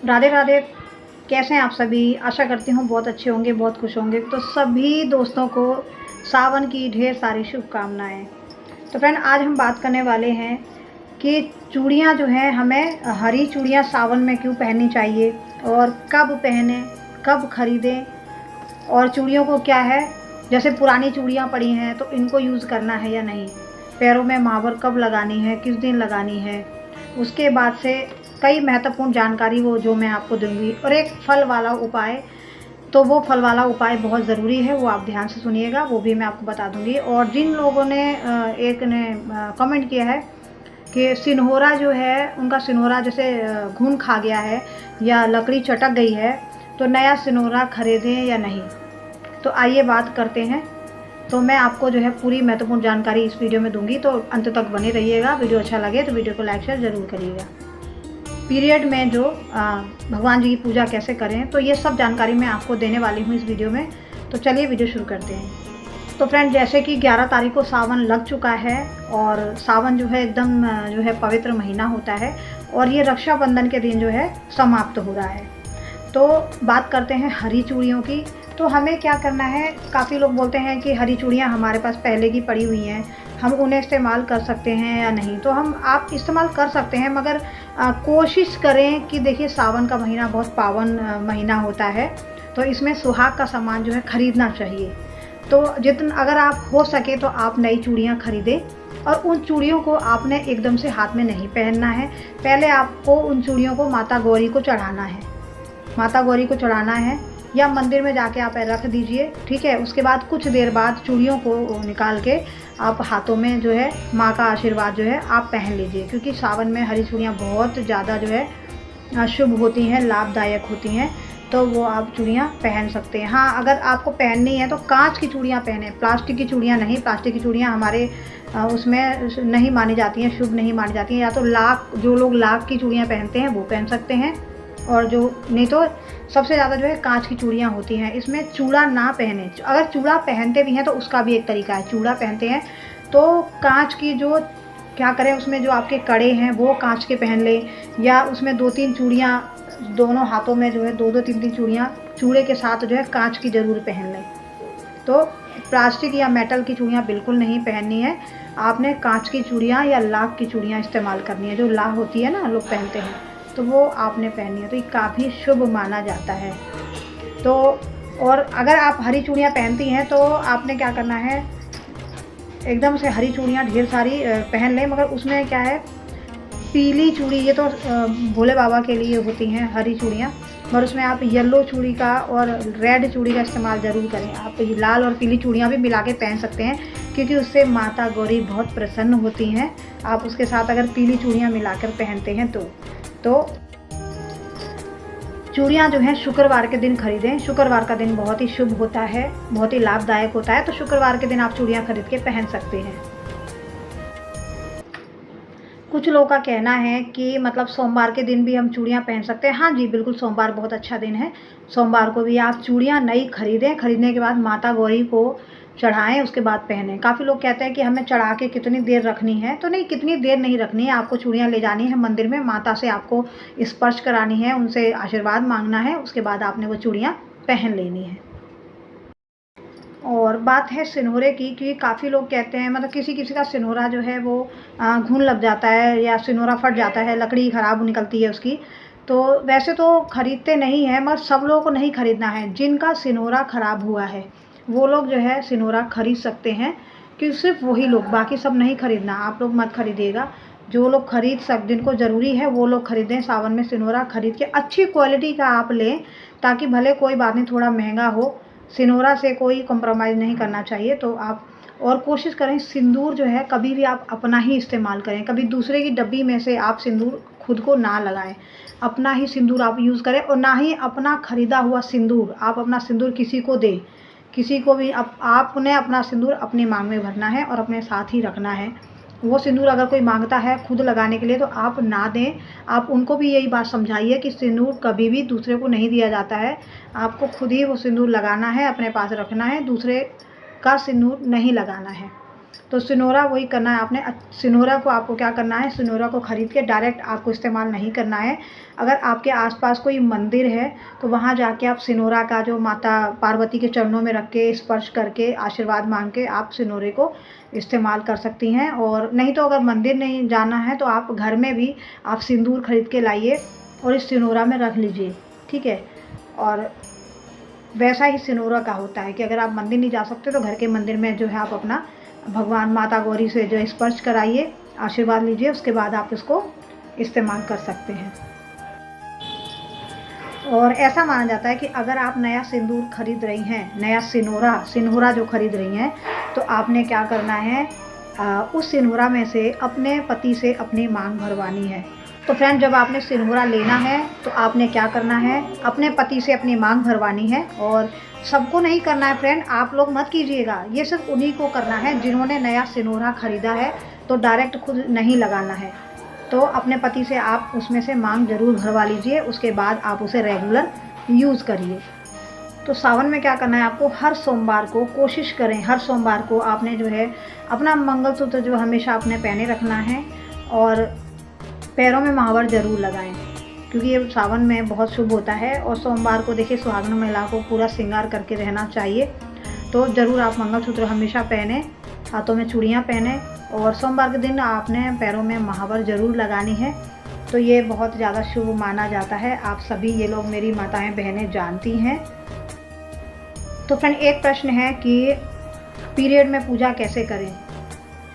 राधे राधे। कैसे हैं आप सभी? आशा करती हूँ बहुत अच्छे होंगे, बहुत खुश होंगे। तो सभी दोस्तों को सावन की ढेर सारी शुभकामनाएं। तो फ्रेंड, आज हम बात करने वाले हैं कि चूड़ियाँ जो हैं, हमें हरी चूड़ियाँ सावन में क्यों पहननी चाहिए और कब पहने, कब खरीदें, और चूड़ियों को क्या है, जैसे पुरानी चूड़ियाँ पड़ी हैं तो इनको यूज़ करना है या नहीं, पैरों में महावर कब लगानी है, किस दिन लगानी है, उसके बाद से कई महत्वपूर्ण जानकारी वो जो मैं आपको दूंगी, और एक फल वाला उपाय। तो वो फल वाला उपाय बहुत ज़रूरी है, वो आप ध्यान से सुनिएगा, वो भी मैं आपको बता दूंगी। और जिन लोगों ने एक ने कमेंट किया है कि सिन्होरा जो है, उनका सिन्होरा जैसे घुन खा गया है या लकड़ी चटक गई है, तो नया सिन्होरा खरीदें या नहीं। तो आइए बात करते हैं। तो मैं आपको जो है पूरी महत्वपूर्ण जानकारी इस वीडियो में दूंगी, तो अंत तक बने रहिएगा। वीडियो अच्छा लगे तो वीडियो को लाइक शेयर ज़रूर करिएगा। पीरियड में जो भगवान जी की पूजा कैसे करें, तो ये सब जानकारी मैं आपको देने वाली हूँ इस वीडियो में। तो चलिए वीडियो शुरू करते हैं। तो फ्रेंड, जैसे कि 11 तारीख को सावन लग चुका है, और सावन जो है एकदम जो है पवित्र महीना होता है, और ये रक्षाबंधन के दिन जो है समाप्त हो रहा है। तो बात करते हैं हरी चूड़ियों की। तो हमें क्या करना है, काफ़ी लोग बोलते हैं कि हरी चूड़ियाँ हमारे पास पहले की पड़ी हुई हैं, हम उन्हें इस्तेमाल कर सकते हैं या नहीं। तो आप इस्तेमाल कर सकते हैं, मगर कोशिश करें कि देखिए, सावन का महीना बहुत पावन महीना होता है, तो इसमें सुहाग का सामान जो है खरीदना चाहिए। तो जितना अगर आप हो सके तो आप नई चूड़ियाँ खरीदें, और उन चूड़ियों को आपने एकदम से हाथ में नहीं पहनना है। पहले आपको उन चूड़ियों को माता गौरी को चढ़ाना है, माता गौरी को चढ़ाना है, या मंदिर में जाके आप रख दीजिए, ठीक है। उसके बाद कुछ देर बाद चूड़ियों को निकाल के आप हाथों में जो है माँ का आशीर्वाद जो है आप पहन लीजिए, क्योंकि सावन में हरी चूड़ियाँ बहुत ज़्यादा जो है शुभ होती हैं, लाभदायक होती हैं। तो वो आप चूड़ियाँ पहन सकते हैं। हाँ, अगर आपको पहननी है तो कांच की चूड़ियाँ पहने, प्लास्टिक की चूड़ियाँ नहीं। प्लास्टिक की चूड़ियाँ हमारे उसमें नहीं मानी जाती हैं, शुभ नहीं मानी जाती हैं। या तो लाख, जो लोग लाख की चूड़ियाँ पहनते हैं वो पहन सकते हैं, और जो नहीं तो सबसे ज़्यादा जो है कांच की चूड़ियाँ होती हैं। इसमें चूड़ा ना पहने, अगर चूड़ा पहनते भी हैं तो उसका भी एक तरीका है। चूड़ा पहनते हैं तो कांच की जो क्या करें, उसमें जो आपके कड़े हैं वो कांच के पहन लें, या उसमें 2-3 चूड़ियाँ, दोनों हाथों में जो है 2-2 3-3 चूड़ियाँ चूड़े के साथ जो है कांच की ज़रूर पहन लें। तो प्लास्टिक या मेटल की चूड़ियाँ बिल्कुल नहीं पहननी है, आपने कांच की चूड़ियाँ या लाख की चूड़ियाँ इस्तेमाल करनी है। जो लाख होती है ना, लोग पहनते हैं, तो वो आपने पहननी है। तो ये काफ़ी शुभ माना जाता है। तो और अगर आप हरी चूड़ियाँ पहनती हैं तो आपने क्या करना है, एकदम से हरी चूड़ियाँ ढेर सारी पहन लें, मगर उसमें क्या है, पीली चूड़ी, ये तो भोले बाबा के लिए होती हैं हरी चूड़ियाँ, और उसमें आप येलो चूड़ी का और रेड चूड़ी का इस्तेमाल ज़रूर करें। आप लाल और पीली चूड़ियाँ भी मिला के पहन सकते हैं, क्योंकि उससे माता गौरी बहुत प्रसन्न होती हैं। आप उसके साथ अगर पीली चूड़ियाँ मिलाकर पहनते हैं तो चूड़ियाँ जो हैं शुक्रवार के दिन खरीदें। शुक्रवार का दिन बहुत ही शुभ होता है, बहुत ही लाभदायक होता है। तो शुक्रवार के दिन आप चूड़ियाँ खरीद के पहन सकते हैं। कुछ लोगों का कहना है कि मतलब सोमवार के दिन भी हम चूड़ियाँ पहन सकते हैं। हाँ जी, बिल्कुल, सोमवार बहुत अच्छा दिन है। सोमवार को भी आप चूड़ियाँ नई खरीदें, खरीदने के बाद माता गौरी को चढ़ाएँ, उसके बाद पहनें। काफ़ी लोग कहते हैं कि हमें चढ़ा के कितनी देर रखनी है, तो नहीं, कितनी देर नहीं रखनी है। आपको चूड़ियाँ ले जानी है मंदिर में, माता से आपको स्पर्श करानी है, उनसे आशीर्वाद मांगना है, उसके बाद आपने वो चूड़ियाँ पहन लेनी है। और बात है सिन्होरे की, कि काफ़ी लोग कहते हैं, मतलब किसी-किसी का सिन्होरा जो है वो घुन लग जाता है, या सिन्होरा फट जाता है, लकड़ी ख़राब निकलती है उसकी। तो वैसे तो खरीदते नहीं हैं, मगर सब लोगों को नहीं खरीदना है। जिनका सिन्होरा ख़राब हुआ है वो लोग जो है सिन्होरा खरीद सकते हैं, कि सिर्फ वही लोग, बाकी सब नहीं खरीदना। आप लोग मत खरीदिएगा। जो लोग जिनको ज़रूरी है वो लोग खरीदें। सावन में सिन्होरा खरीद के अच्छी क्वालिटी का आप लें, ताकि भले कोई बात नहीं थोड़ा महंगा हो, सिनोरा से कोई कॉम्प्रोमाइज़ नहीं करना चाहिए। तो आप और कोशिश करें, सिंदूर जो है कभी भी आप अपना ही इस्तेमाल करें, कभी दूसरे की डब्बी में से आप सिंदूर खुद को ना लगाएं। अपना ही सिंदूर आप यूज़ करें, और ना ही अपना ख़रीदा हुआ सिंदूर, आप अपना सिंदूर किसी को दें। किसी को भी आपने अपना सिंदूर अपने मांग में भरना है और अपने साथ ही रखना है। वो सिंदूर अगर कोई मांगता है खुद लगाने के लिए तो आप ना दें। आप उनको भी यही बात समझाइए कि सिंदूर कभी भी दूसरे को नहीं दिया जाता है, आपको खुद ही वो सिंदूर लगाना है, अपने पास रखना है, दूसरे का सिंदूर नहीं लगाना है। तो सिनोरा वही करना है आपने। सिनोरा को आपको क्या करना है, सिनोरा को ख़रीद के डायरेक्ट आपको इस्तेमाल नहीं करना है। अगर आपके आसपास कोई मंदिर है तो वहाँ जाके आप सिनोरा का जो माता पार्वती के चरणों में रख के स्पर्श करके आशीर्वाद मांग के आप सिनोरे को इस्तेमाल कर सकती हैं। और नहीं तो अगर मंदिर नहीं जाना है तो आप घर में भी आप सिंदूर खरीद के लाइए और इस सिनोरा में रख लीजिए, ठीक है। और वैसा ही सिनोरा का होता है कि अगर आप मंदिर नहीं जा सकते तो घर के मंदिर में जो है आप अपना भगवान माता गौरी से जो स्पर्श कराइए, आशीर्वाद लीजिए, उसके बाद आप इसको इस्तेमाल कर सकते हैं। और ऐसा माना जाता है कि अगर आप नया सिंदूर खरीद रही हैं, नया सिनोरा जो खरीद रही हैं, तो आपने क्या करना है, उस सिनोरा में से अपने पति से अपनी मांग भरवानी है। तो फ्रेंड, जब आपने सिनोरा लेना है तो आपने क्या करना है, अपने पति से अपनी मांग भरवानी है। और सबको नहीं करना है फ्रेंड, आप लोग मत कीजिएगा, ये सिर्फ उन्हीं को करना है जिन्होंने नया सिनोरा ख़रीदा है। तो डायरेक्ट खुद नहीं लगाना है। तो अपने पति से आप उसमें से मांग ज़रूर भरवा लीजिए, उसके बाद आप उसे रेगुलर यूज़ करिए। तो सावन में क्या करना है आपको, हर सोमवार को कोशिश करें, हर सोमवार को आपने जो है अपना मंगलसूत्र जो हमेशा आपने पहने रखना है और पैरों में महावर ज़रूर लगाएं, क्योंकि ये सावन में बहुत शुभ होता है। और सोमवार को देखिए सुहागन महिला को पूरा श्रृंगार करके रहना चाहिए। तो ज़रूर आप मंगलसूत्र हमेशा पहने, हाथों में चूड़ियाँ पहने और सोमवार के दिन आपने पैरों में महावर ज़रूर लगानी है। तो ये बहुत ज़्यादा शुभ माना जाता है। आप सभी ये लोग मेरी माताएं बहनें जानती हैं। तो फ्रेंड, एक प्रश्न है कि पीरियड में पूजा कैसे करें।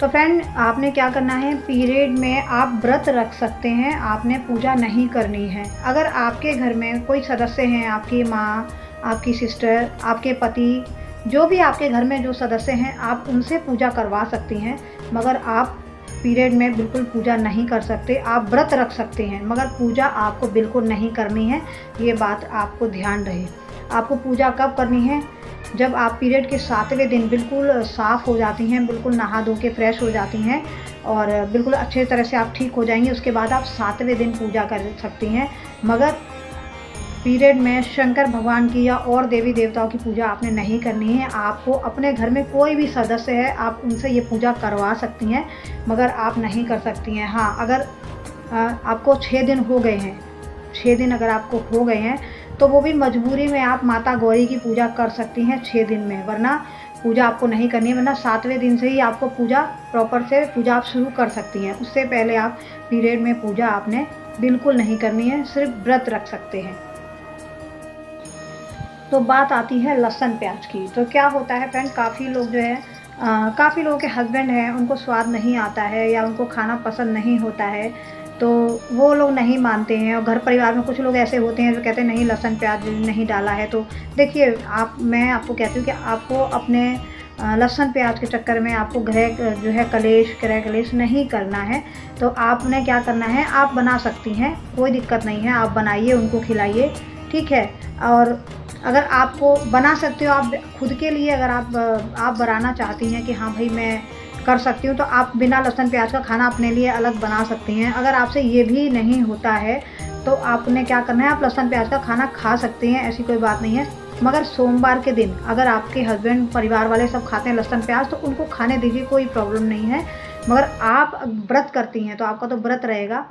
तो फ्रेंड, आपने क्या करना है, पीरियड में आप व्रत रख सकते हैं, आपने पूजा नहीं करनी है। अगर आपके घर में कोई सदस्य हैं, आपकी माँ, आपकी सिस्टर, आपके पति, जो भी आपके घर में जो सदस्य हैं, आप उनसे पूजा करवा सकती हैं। मगर आप पीरियड में बिल्कुल पूजा नहीं कर सकते। आप व्रत रख सकते हैं मगर पूजा आपको बिल्कुल नहीं करनी है, ये बात आपको ध्यान रहे। आपको पूजा कब करनी है, जब आप पीरियड के 7वें दिन बिल्कुल साफ़ हो जाती हैं, बिल्कुल नहा धो के फ्रेश हो जाती हैं और बिल्कुल अच्छे तरह से आप ठीक हो जाएंगी, उसके बाद आप 7वें दिन पूजा कर सकती हैं। मगर पीरियड में शंकर भगवान की या और देवी देवताओं की पूजा आपने नहीं करनी है। आपको अपने घर में कोई भी सदस्य है, आप उनसे ये पूजा करवा सकती हैं मगर आप नहीं कर सकती हैं। हाँ, अगर आपको 6 दिन हो गए हैं, 6 दिन अगर आपको हो गए हैं तो वो भी मजबूरी में आप माता गौरी की पूजा कर सकती हैं 6 दिन में, वरना पूजा आपको नहीं करनी है। वरना 7वें दिन से ही आपको पूजा प्रॉपर से पूजा आप शुरू कर सकती हैं। उससे पहले आप पीरियड में पूजा आपने बिल्कुल नहीं करनी है, सिर्फ व्रत रख सकते हैं। तो बात आती है लहसुन प्याज की। तो क्या होता है फ्रेंड, काफ़ी लोग जो है काफ़ी लोगों के हस्बैंड हैं, उनको स्वाद नहीं आता है या उनको खाना पसंद नहीं होता है, तो वो लोग नहीं मानते हैं। और घर परिवार में कुछ लोग ऐसे होते हैं जो कहते हैं नहीं लहसुन प्याज नहीं डाला है। तो देखिए, मैं आपको कहती हूँ कि आपको अपने लहसुन प्याज के चक्कर में आपको ग्रह कलेश नहीं करना है। तो आपने क्या करना है, आप बना सकती हैं, कोई दिक्कत नहीं है, आप बनाइए, उनको खिलाइए, ठीक है। और अगर आपको बना सकते हो, आप खुद के लिए अगर आप बनाना चाहती हैं कि हाँ भाई मैं कर सकती हूँ, तो आप बिना लहसुन प्याज का खाना अपने लिए अलग बना सकती हैं। अगर आपसे ये भी नहीं होता है तो आपने क्या करना है, आप लहसुन प्याज का खाना खा सकती हैं, ऐसी कोई बात नहीं है। मगर सोमवार के दिन अगर आपके हस्बैंड परिवार वाले सब खाते हैं लहसुन प्याज, तो उनको खाने दीजिए, कोई प्रॉब्लम नहीं है। मगर आप व्रत करती हैं तो आपका तो व्रत रहेगा।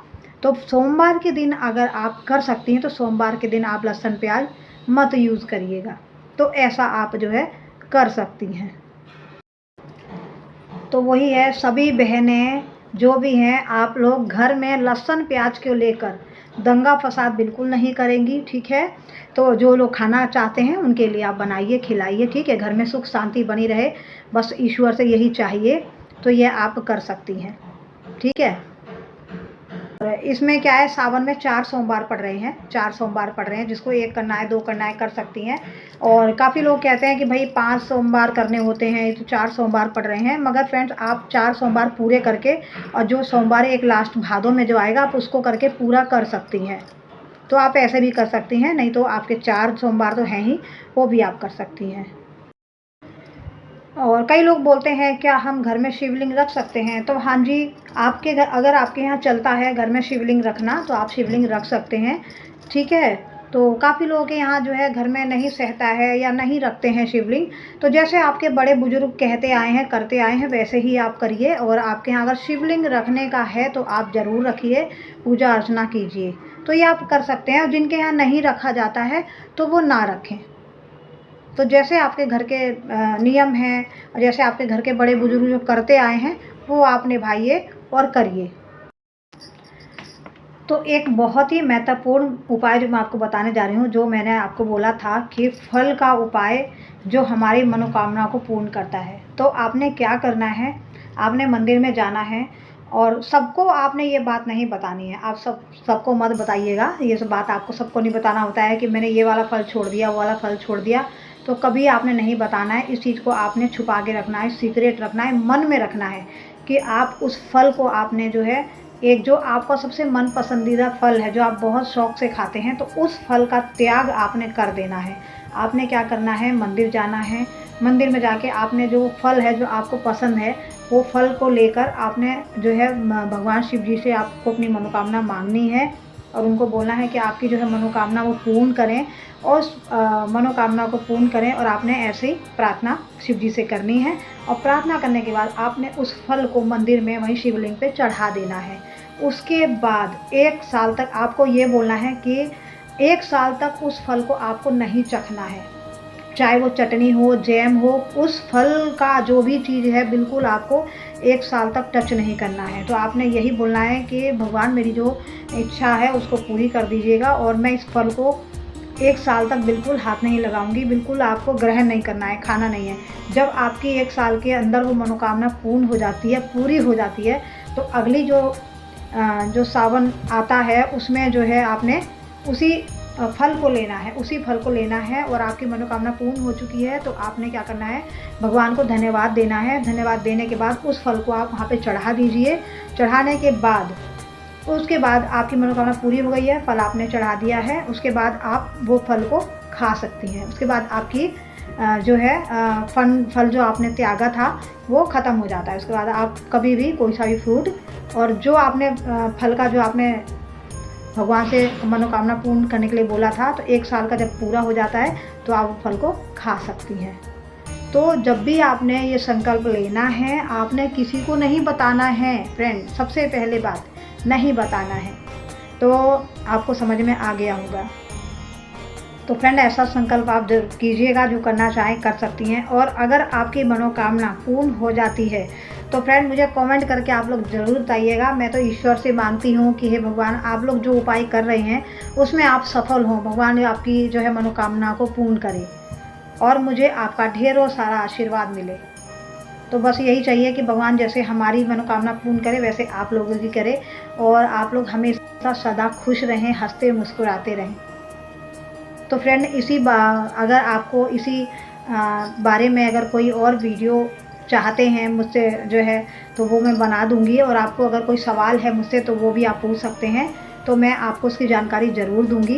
तो सोमवार के दिन अगर आप कर सकती हैं तो सोमवार के दिन आप लहसुन प्याज मत यूज़ करिएगा। तो ऐसा आप जो है कर सकती हैं। तो वही है, सभी बहनें जो भी हैं, आप लोग घर में लहसुन प्याज को लेकर दंगा फसाद बिल्कुल नहीं करेंगी, ठीक है। तो जो लोग खाना चाहते हैं उनके लिए आप बनाइए, खिलाइए, ठीक है। घर में सुख शांति बनी रहे, बस ईश्वर से यही चाहिए। तो ये आप कर सकती हैं, ठीक है। इसमें क्या है, सावन में 4 सोमवार पड़ रहे हैं, 4 सोमवार पड़ रहे हैं। जिसको 1 करना है, 2 करना है, कर सकती हैं। और काफ़ी लोग कहते हैं कि भाई 5 सोमवार करने होते हैं, तो 4 सोमवार पड़ रहे हैं। मगर फ्रेंड्स, आप 4 सोमवार पूरे करके और जो सोमवार एक लास्ट भादों में जो आएगा, आप उसको करके पूरा कर सकती हैं। तो आप ऐसे भी कर सकती हैं, नहीं तो आपके 4 सोमवार तो हैं ही, वो भी आप कर सकती हैं। और कई लोग बोलते हैं क्या हम घर में शिवलिंग रख सकते हैं। तो हाँ जी, अगर आपके यहाँ चलता है घर में शिवलिंग रखना, तो आप शिवलिंग रख सकते हैं, ठीक है। तो काफ़ी लोगों के यहाँ जो है घर में नहीं सहता है या नहीं रखते हैं शिवलिंग। तो जैसे आपके बड़े बुजुर्ग कहते आए हैं, करते आए हैं, वैसे ही आप करिए। और आपके यहाँ अगर शिवलिंग रखने का है तो आप ज़रूर रखिए, पूजा अर्चना कीजिए। तो ये आप कर सकते हैं। और जिनके यहाँ नहीं रखा जाता है तो वो ना रखें। तो जैसे आपके घर के नियम हैं, और जैसे आपके घर के बड़े बुजुर्ग जो करते आए हैं, वो आप निभाइए और करिए। तो एक बहुत ही महत्वपूर्ण उपाय जो मैं आपको बताने जा रही हूँ, जो मैंने आपको बोला था कि फल का उपाय जो हमारी मनोकामना को पूर्ण करता है। तो आपने क्या करना है, आपने मंदिर में जाना है और सबको आपने ये बात नहीं बतानी है। आप सबको मत बताइएगा, ये सब बात आपको सबको नहीं बताना होता है कि मैंने ये वाला फल छोड़ दिया, वो वाला फल छोड़ दिया। तो कभी आपने नहीं बताना है। इस चीज़ को आपने छुपा के रखना है, सीक्रेट रखना है, मन में रखना है कि आप उस फल को आपने जो है, एक जो आपका सबसे मन पसंदीदा फल है, जो आप बहुत शौक़ से खाते हैं, तो उस फल का त्याग आपने कर देना है। आपने क्या करना है, मंदिर जाना है। मंदिर में जाके आपने जो फल है, जो आपको पसंद है, वो फल को लेकर आपने जो है भगवान शिव जी से आपको अपनी मनोकामना मांगनी है और उनको बोलना है कि आपकी जो है मनोकामना वो पूर्ण करें। और उस मनोकामना को पूर्ण करें। और आपने ऐसे ही प्रार्थना शिव जी से करनी है। और प्रार्थना करने के बाद आपने उस फल को मंदिर में वहीं शिवलिंग पे चढ़ा देना है। उसके बाद 1 साल तक आपको ये बोलना है कि 1 साल तक उस फल को आपको नहीं चखना है। चाहे वो चटनी हो, जैम हो, उस फल का जो भी चीज़ है बिल्कुल आपको 1 साल तक टच नहीं करना है। तो आपने यही बोलना है कि भगवान मेरी जो इच्छा है उसको पूरी कर दीजिएगा और मैं इस फल को 1 साल तक बिल्कुल हाथ नहीं लगाऊंगी। बिल्कुल आपको ग्रहण नहीं करना है, खाना नहीं है। जब आपकी 1 साल के अंदर वो मनोकामना पूर्ण हो जाती है, पूरी हो जाती है, तो अगली जो सावन आता है उसमें जो है आपने उसी फल को लेना है, उसी फल को लेना है। और आपकी मनोकामना पूर्ण हो चुकी है तो आपने क्या करना है, भगवान को धन्यवाद देना है। धन्यवाद देने के बाद उस फल को आप वहाँ पे चढ़ा दीजिए। चढ़ाने के बाद उसके बाद आपकी मनोकामना पूरी हो गई है, फल आपने चढ़ा दिया है, उसके बाद आप वो फल को खा सकती हैं। उसके बाद आपकी जो है फल जो आपने त्यागा था वो ख़त्म हो जाता है। उसके बाद आप कभी भी कोई सा भी फ्रूट और जो आपने फल का जो आपने भगवान से मनोकामना पूर्ण करने के लिए बोला था, तो 1 साल का जब पूरा हो जाता है तो आप फल को खा सकती हैं। तो जब भी आपने ये संकल्प लेना है, आपने किसी को नहीं बताना है फ्रेंड। सबसे पहले बात, नहीं बताना है। तो आपको समझ में आ गया होगा। तो फ्रेंड ऐसा संकल्प आप जरूर कीजिएगा, जो करना चाहें कर सकती हैं। और अगर आपकी मनोकामना पूर्ण हो जाती है तो फ्रेंड मुझे कमेंट करके आप लोग ज़रूर बताइएगा। मैं तो ईश्वर से मांगती हूँ कि हे भगवान, आप लोग जो उपाय कर रहे हैं उसमें आप सफल हों, भगवान आपकी जो है मनोकामना को पूर्ण करे और मुझे आपका ढेरों सारा आशीर्वाद मिले। तो बस यही चाहिए कि भगवान जैसे हमारी मनोकामना पूर्ण करे वैसे आप लोगों की करे और आप लोग हमेशा सदा खुश रहें, हंसते मुस्कुराते रहें। तो फ्रेंड अगर आपको इसी बारे में अगर कोई और वीडियो चाहते हैं मुझसे जो है तो वो मैं बना दूंगी। और आपको अगर कोई सवाल है मुझसे तो वो भी आप पूछ सकते हैं, तो मैं आपको उसकी जानकारी ज़रूर दूंगी।